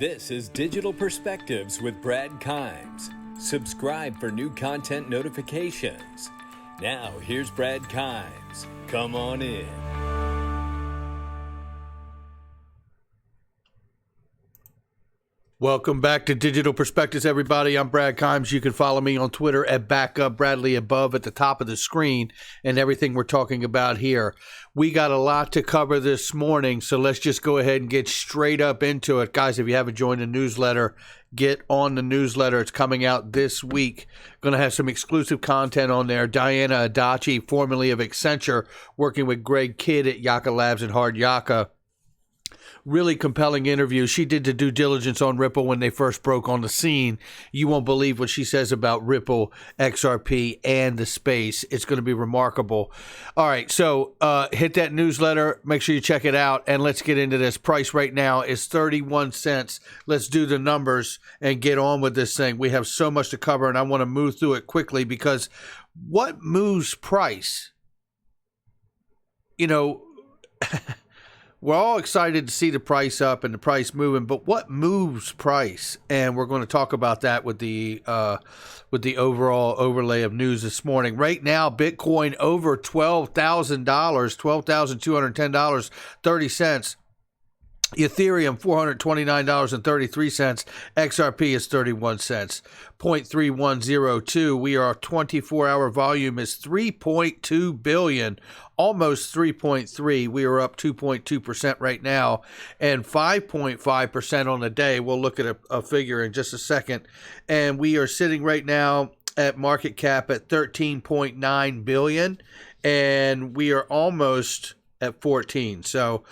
This is Digital Perspectives with Brad Kimes. Subscribe for new content notifications. Now, here's Brad Kimes. Come on in. Welcome back to Digital Perspectives, everybody. I'm Brad Kimes. You can follow me on Twitter at @BackupBradley above at the top of the screen and everything we're talking about here. We got a lot to cover this morning, so let's just go ahead and get straight up into it. Guys, if you haven't joined the newsletter, get on the newsletter. It's coming out this week. Going to have some exclusive content on there. Diana Adachi, formerly of Accenture, working with Greg Kidd at Yucca Labs and Hard Yucca. Really compelling interview. She did the due diligence on Ripple when they first broke on the scene. You won't believe what she says about Ripple, XRP, and the space. It's going to be remarkable. All right, so hit that newsletter. Make sure you check it out, and let's get into this. Price right now is 31 cents. Let's do the numbers and get on with this thing. We have so much to cover, and I want to move through it quickly because what moves price? You know... We're all excited to see the price up and the price moving, but what moves price? And we're going to talk about that with the overall overlay of news this morning. Right now, Bitcoin over $12,000, $12,210.30. Ethereum, $429.33. XRP is 31 cents. 0.3102. We are 24-hour volume is 3.2 billion, almost 3.3. We are up 2.2% right now and 5.5% on the day. We'll look at a figure in just a second. And we are sitting right now at market cap at 13.9 billion, and we are almost at 14. So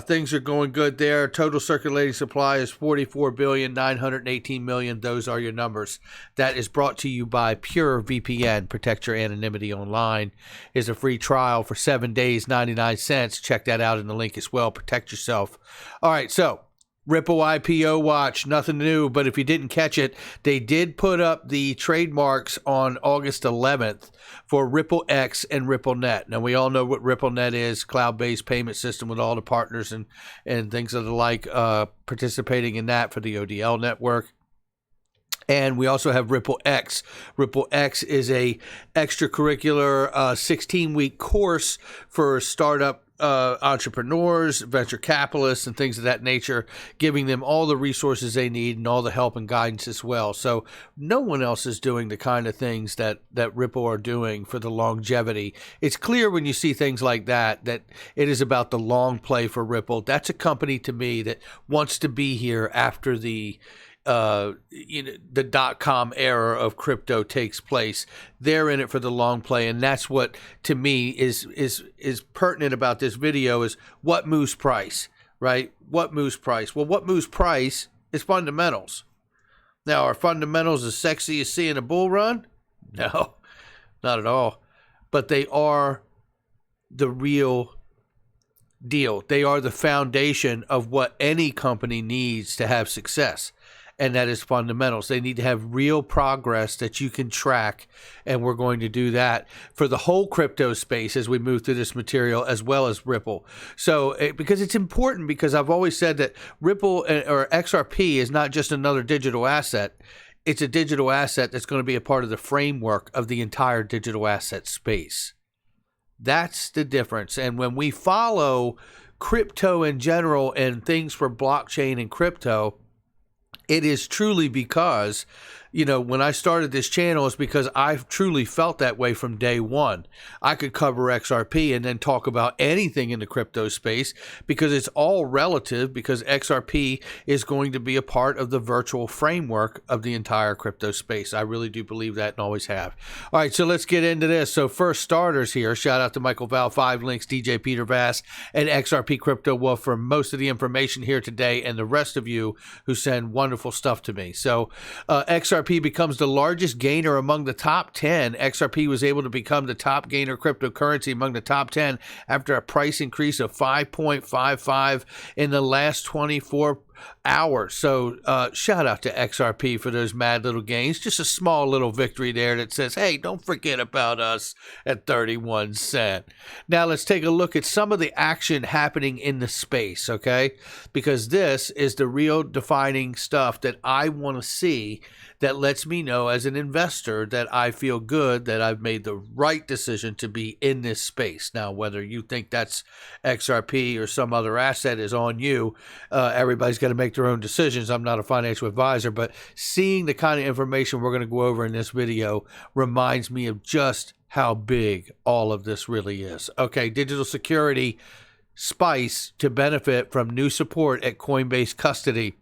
things are going good there. Total circulating supply is 44,918,000,000. Those are your numbers. That is brought to you by Pure VPN. Protect your anonymity online. Is a free trial for 7 days, 99 cents. Check that out in the link as well. Protect yourself. All right, so Ripple IPO watch, nothing new, but if you didn't catch it, they did put up the trademarks on August 11th for Ripple X and RippleNet. Now, we all know what RippleNet is, cloud-based payment system with all the partners and things of the like participating in that for the ODL network. And we also have Ripple X. Ripple X is a extracurricular 16-week course for startup entrepreneurs, venture capitalists, and things of that nature, giving them all the resources they need and all the help and guidance as well. So no one else is doing the kind of things that Ripple are doing for the longevity. It's clear when you see things like that it is about the long play for Ripple. That's a company to me that wants to be here after the .com era of crypto takes place. They're in it for the long play, and that's what to me is pertinent about this video is what moves price, right? What moves price? Well, what moves price is fundamentals. Now, are fundamentals as sexy as seeing a bull run? No, not at all. But they are the real deal. They are the foundation of what any company needs to have success. And that is fundamentals. They need to have real progress that you can track, and we're going to do that for the whole crypto space as we move through this material, as well as Ripple. So, because it's important, because I've always said that Ripple or XRP is not just another digital asset. It's a digital asset that's going to be a part of the framework of the entire digital asset space. That's the difference. And when we follow crypto in general and things for blockchain and crypto, it is truly because, when I started this channel, it's because I've truly felt that way from day one. I could cover XRP and then talk about anything in the crypto space because it's all relative, because XRP is going to be a part of the virtual framework of the entire crypto space. I really do believe that and always have. All right, so let's get into this. So first starters here, shout out to Michael Val, 5 Links, DJ Peter Vass, and XRP Crypto Wolf for most of the information here today, and the rest of you who send wonderful stuff to me. So XRP becomes the largest gainer among the top 10. XRP was able to become the top gainer cryptocurrency among the top 10 after a price increase of 5.55 in the last 24 hours. So shout out to XRP for those mad little gains. Just a small little victory there that says, hey, don't forget about us at 31 cents. Now let's take a look at some of the action happening in the space, okay? Because this is the real defining stuff that I want to see, that lets me know as an investor that I feel good that I've made the right decision to be in this space. Now, whether you think that's XRP or some other asset is on you. Everybody's got to make their own decisions. I'm not a financial advisor, but seeing the kind of information we're going to go over in this video reminds me of just how big all of this really is. Okay, digital security SPICE to benefit from new support at Coinbase custody.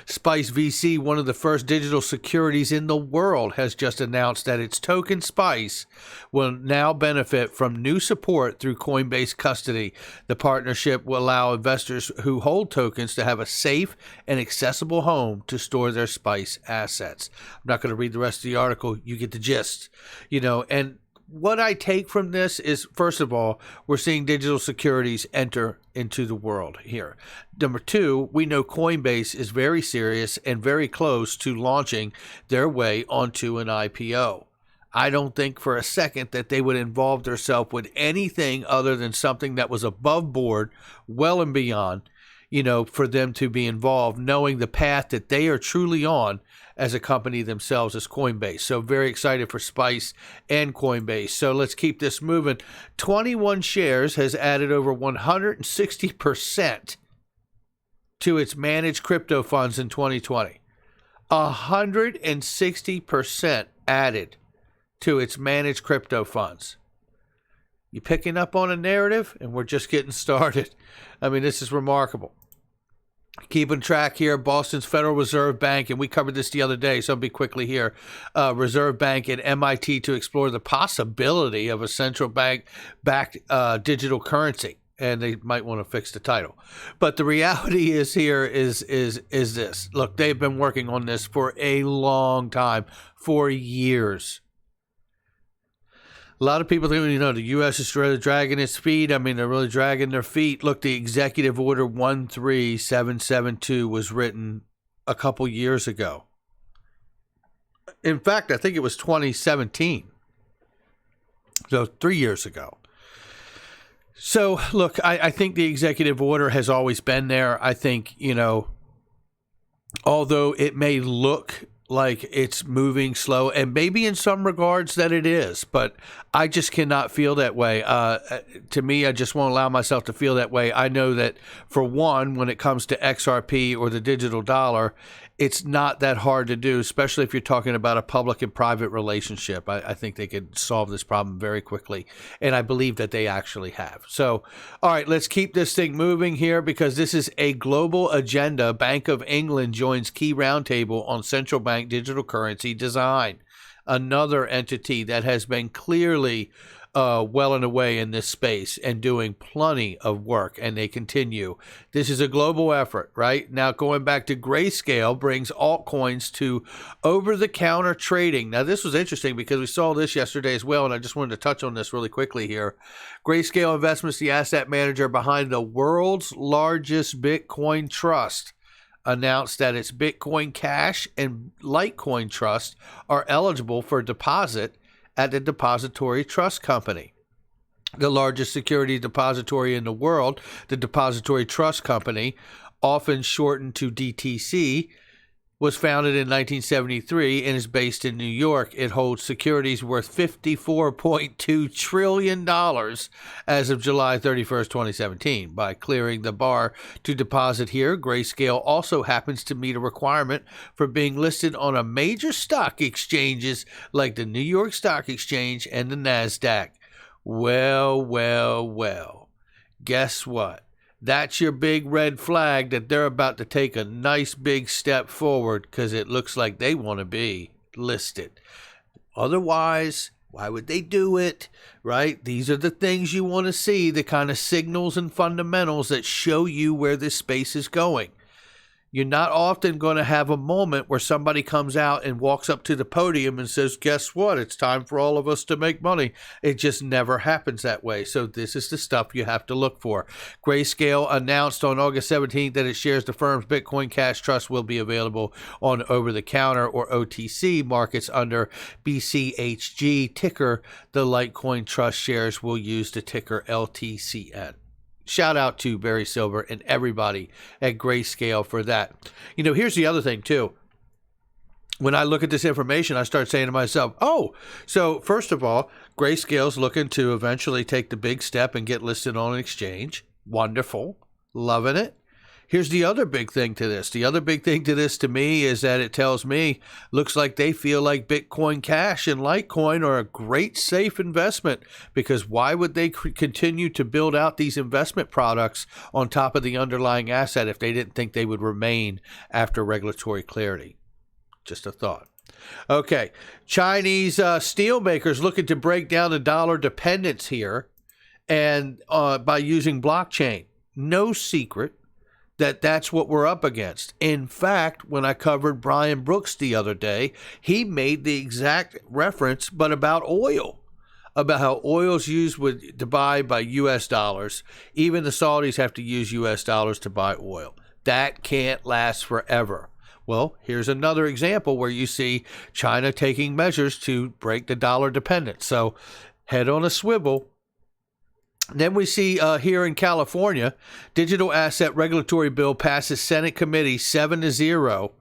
SPICE VC, one of the first digital securities in the world, has just announced that its token SPICE will now benefit from new support through Coinbase custody. The partnership will allow investors who hold tokens to have a safe and accessible home to store their SPICE assets. I'm not going to read the rest of the article. You get the gist, and what I take from this is, first of all, we're seeing digital securities enter into the world here. Number two, we know Coinbase is very serious and very close to launching their way onto an IPO. I don't think for a second that they would involve themselves with anything other than something that was above board, well and beyond, for them to be involved, knowing the path that they are truly on as a company themselves as Coinbase. So very excited for SPICE and Coinbase. So let's keep this moving. 21 shares has added over 160% to its managed crypto funds in 2020. 160% added to its managed crypto funds. You picking up on a narrative? And we're just getting started. I mean, this is remarkable. Keeping track here, Boston's Federal Reserve Bank, and we covered this the other day, so I'll be quickly here. Reserve Bank and MIT to explore the possibility of a central bank-backed digital currency, and they might want to fix the title. But the reality is here is this. Look, they've been working on this for a long time, for years. A lot of people think, the U.S. is really dragging its feet. I mean, they're really dragging their feet. Look, the Executive Order 13772 was written a couple years ago. In fact, I think it was 2017. So 3 years ago. So, look, I think the executive order has always been there. I think, although it may look like it's moving slow, and maybe in some regards that it is, but I just cannot feel that way. To me, I just won't allow myself to feel that way. I know that, for one, when it comes to XRP or the digital dollar, it's not that hard to do, especially if you're talking about a public and private relationship. I think they could solve this problem very quickly, and I believe that they actually have. So, all right, let's keep this thing moving here, because this is a global agenda. Bank of England joins key roundtable on central bank digital currency design. Another entity that has been clearly well and away in this space and doing plenty of work, and they continue. This is a global effort, right? Now, going back to Grayscale brings altcoins to over-the-counter trading. Now, this was interesting because we saw this yesterday as well, and I just wanted to touch on this really quickly here. Grayscale Investments, the asset manager behind the world's largest Bitcoin trust, announced that its Bitcoin Cash and Litecoin Trust are eligible for deposit at the Depository Trust Company. The largest security depository in the world, the Depository Trust Company, often shortened to DTC, was founded in 1973 and is based in New York. It holds securities worth $54.2 trillion as of July 31st, 2017. By clearing the bar to deposit here, Grayscale also happens to meet a requirement for being listed on a major stock exchanges like the New York Stock Exchange and the NASDAQ. Well. Guess what? That's your big red flag that they're about to take a nice big step forward, because it looks like they want to be listed. Otherwise, why would they do it, right? These are the things you want to see, the kind of signals and fundamentals that show you where this space is going. You're not often going to have a moment where somebody comes out and walks up to the podium and says, guess what? It's time for all of us to make money. It just never happens that way. So this is the stuff you have to look for. Grayscale announced on August 17th that its shares, the firm's Bitcoin Cash Trust, will be available on over-the-counter or OTC markets under BCHG ticker. The Litecoin Trust shares will use the ticker LTCN. Shout out to Barry Silver and everybody at Grayscale for that. You know, here's the other thing, too. When I look at this information, I start saying to myself, oh, so first of all, Grayscale's looking to eventually take the big step and get listed on an exchange. Wonderful. Loving it. Here's the other big thing to this. The other big thing to this to me is that it tells me, looks like they feel like Bitcoin Cash and Litecoin are a great safe investment, because why would they continue to build out these investment products on top of the underlying asset if they didn't think they would remain after regulatory clarity? Just a thought. Okay, Chinese steel makers looking to break down the dollar dependence here and by using blockchain. No secret that that's what we're up against. In fact, when I covered Brian Brooks the other day, he made the exact reference, but about oil, about how oil's used to buy by U.S. dollars. Even the Saudis have to use U.S. dollars to buy oil. That can't last forever. Well, here's another example where you see China taking measures to break the dollar dependence. So head on a swivel. Then we see here in California, digital asset regulatory bill passes Senate committee 7-0.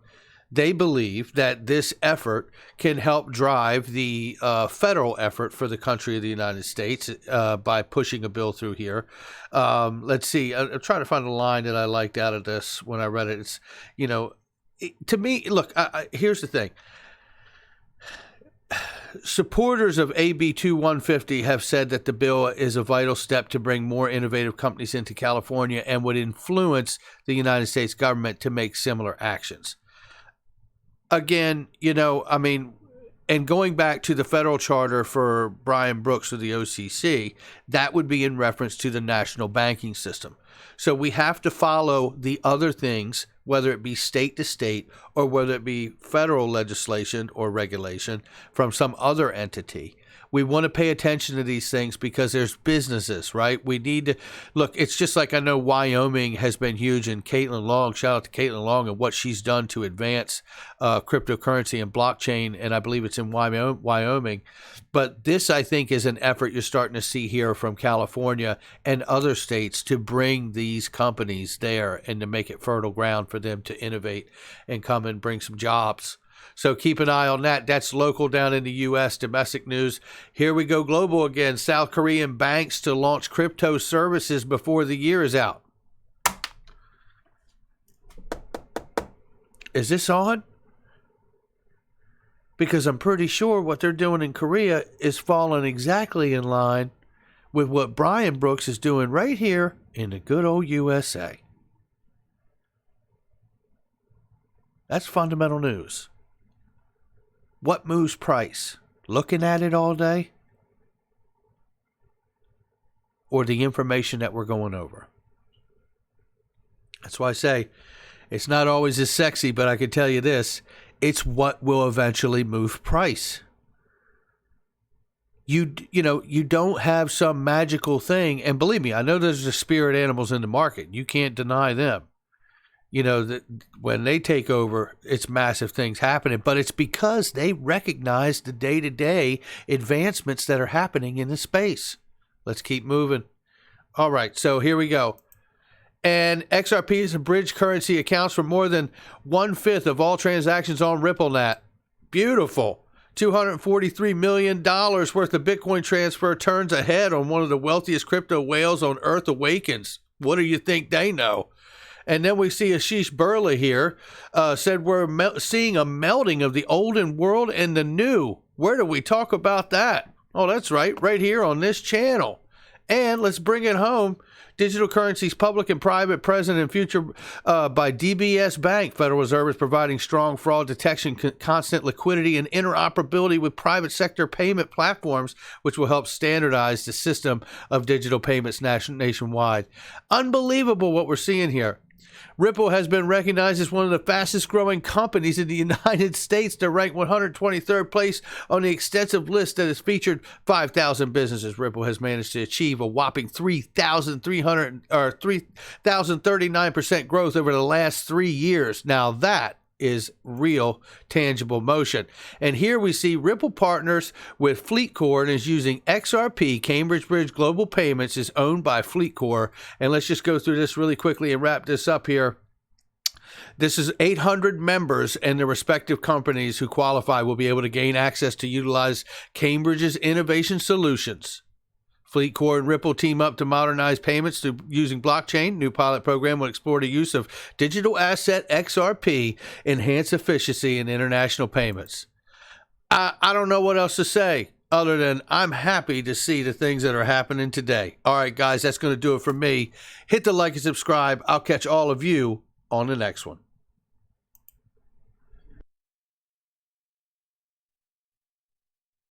They believe that this effort can help drive the federal effort for the country of the United States by pushing a bill through here. Let's see. I'm trying to find a line that I liked out of this when I read it. It's, you know, to me, look, here's the thing. Supporters of AB 2150 have said that the bill is a vital step to bring more innovative companies into California and would influence the United States government to make similar actions. Again, you know, I mean, and going back to the federal charter for Brian Brooks of the OCC, that would be in reference to the national banking system. So we have to follow the other things, whether it be state to state or whether it be federal legislation or regulation from some other entity. We want to pay attention to these things because there's businesses, right? We need to look. It's just like I know Wyoming has been huge, and Caitlin Long, shout out to Caitlin Long and what she's done to advance cryptocurrency and blockchain. And I believe it's in Wyoming. But this, I think, is an effort you're starting to see here from California and other states to bring these companies there and to make it fertile ground for them to innovate and come and bring some jobs. So keep an eye on that. That's local down in the U.S. Domestic news. Here we go global again. South Korean banks to launch crypto services before the year is out. Is this on? Because I'm pretty sure what they're doing in Korea is falling exactly in line with what Brian Brooks is doing right here in the good old USA. That's fundamental news. What moves price? Looking at it all day? Or the information that we're going over? That's why I say it's not always as sexy, but I can tell you this. It's what will eventually move price. You know, you don't have some magical thing. And believe me, I know there's the spirit animals in the market. You can't deny them. You know, that when they take over, it's massive things happening, but it's because they recognize the day-to-day advancements that are happening in the space. Let's keep moving. All right, so here we go. And XRP as a bridge currency accounts for more than 1/5 of all transactions on RippleNet. Beautiful. $243 million worth of Bitcoin transfer turns ahead on one of the wealthiest crypto whales on Earth awakens. What do you think they know? And then we see Ashish Burla here said we're seeing a melding of the olden world and the new. Where do we talk about that? Oh, that's right here on this channel. And let's bring it home. Digital currencies, public and private, present and future by DBS Bank. Federal Reserve is providing strong fraud detection, constant liquidity, and interoperability with private sector payment platforms, which will help standardize the system of digital payments nationwide. Unbelievable what we're seeing here. Ripple has been recognized as one of the fastest growing companies in the United States to rank 123rd place on the extensive list that has featured 5,000 businesses. Ripple has managed to achieve a whopping 3,039% growth over the last 3 years. Now that is real tangible motion. And here we see Ripple partners with FleetCor and is using XRP. Cambridge Bridge Global Payments is owned by FleetCor. And let's just go through this really quickly and wrap this up here. This is 800 members, and the respective companies who qualify will be able to gain access to utilize Cambridge's innovation solutions. FleetCor and Ripple team up to modernize payments through using blockchain. New pilot program will explore the use of digital asset XRP, enhance efficiency in international payments. I don't know what else to say other than I'm happy to see the things that are happening today. All right, guys, that's going to do it for me. Hit the like and subscribe. I'll catch all of you on the next one.